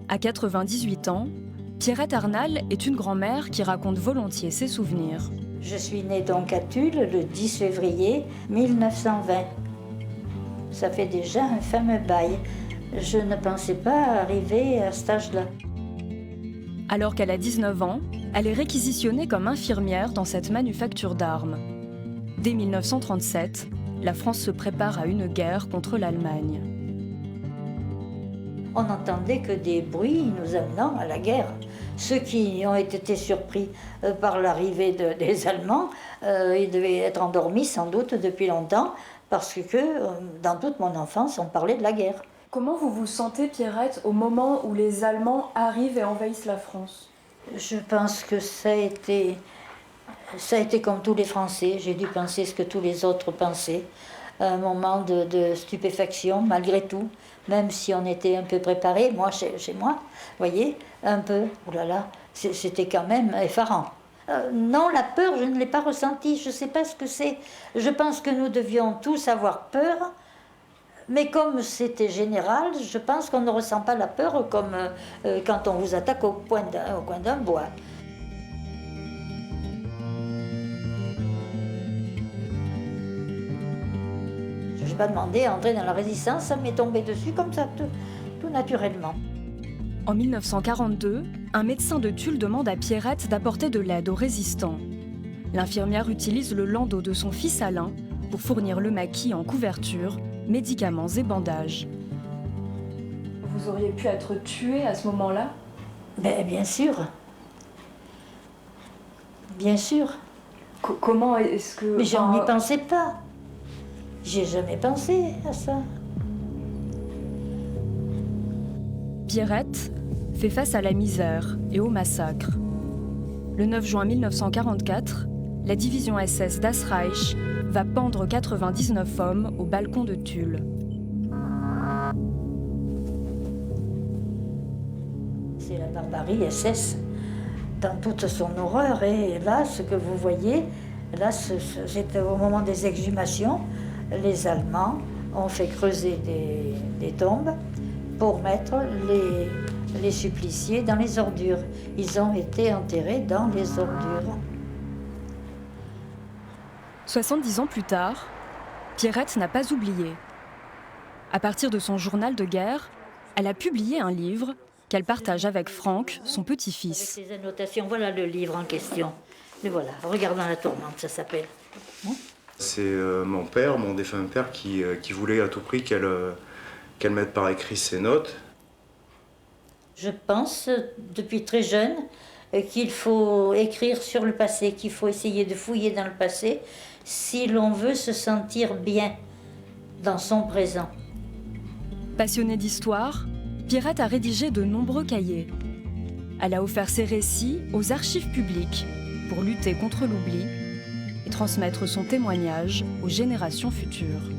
À 98 ans, Pierrette Arnal est une grand-mère qui raconte volontiers ses souvenirs. Je suis née donc à Tulle le 10 février 1920. Ça fait déjà un fameux bail. Je ne pensais pas arriver à cet âge-là. Alors qu'elle a 19 ans, elle est réquisitionnée comme infirmière dans cette manufacture d'armes. Dès 1937, la France se prépare à une guerre contre l'Allemagne. On n'entendait que des bruits nous amenant à la guerre. Ceux qui ont été surpris par l'arrivée des Allemands, ils devaient être endormis sans doute depuis longtemps, parce que dans toute mon enfance, on parlait de la guerre. Comment vous vous sentez, Pierrette, au moment où les Allemands arrivent et envahissent la France? Je pense que ça a été comme tous les Français. J'ai dû penser ce que tous les autres pensaient. Un moment de stupéfaction, malgré tout, même si on était un peu préparé, moi, chez moi, voyez, un peu, oulala, c'était quand même effarant. Non, la peur, je ne l'ai pas ressentie, je ne sais pas ce que c'est. Je pense que nous devions tous avoir peur, mais comme c'était général, je pense qu'on ne ressent pas la peur comme quand on vous attaque au coin d'un bois. Je n'ai pas demandé à entrer dans la résistance, ça m'est tombé dessus comme ça, tout naturellement. En 1942, un médecin de Tulle demande à Pierrette d'apporter de l'aide aux résistants. L'infirmière utilise le landau de son fils Alain pour fournir le maquis en couverture, médicaments et bandages. Vous auriez pu être tué à ce moment-là? Bien sûr. Bien sûr. Comment est-ce que... Mais je n'y pensais pas. J'ai jamais pensé à ça. Pierrette fait face à la misère et au massacre. Le 9 juin 1944, la division SS Das Reich va pendre 99 hommes au balcon de Tulle. C'est la barbarie SS dans toute son horreur. Et là, ce que vous voyez, là, c'était au moment des exhumations. Les Allemands ont fait creuser des tombes pour mettre les suppliciés dans les ordures. Ils ont été enterrés dans les ordures. 70 ans plus tard, Pierrette n'a pas oublié. À partir de son journal de guerre, elle a publié un livre qu'elle partage avec Franck, son petit-fils. Avec ses annotations, voilà le livre en question. Le voilà, Regardant la tourmente, ça s'appelle. C'est mon père, mon défunt père, qui voulait à tout prix qu'elle mette par écrit ses notes. Je pense, depuis très jeune, qu'il faut écrire sur le passé, qu'il faut essayer de fouiller dans le passé si l'on veut se sentir bien dans son présent. Passionnée d'histoire, Pierrette a rédigé de nombreux cahiers. Elle a offert ses récits aux archives publiques pour lutter contre l'oubli et transmettre son témoignage aux générations futures.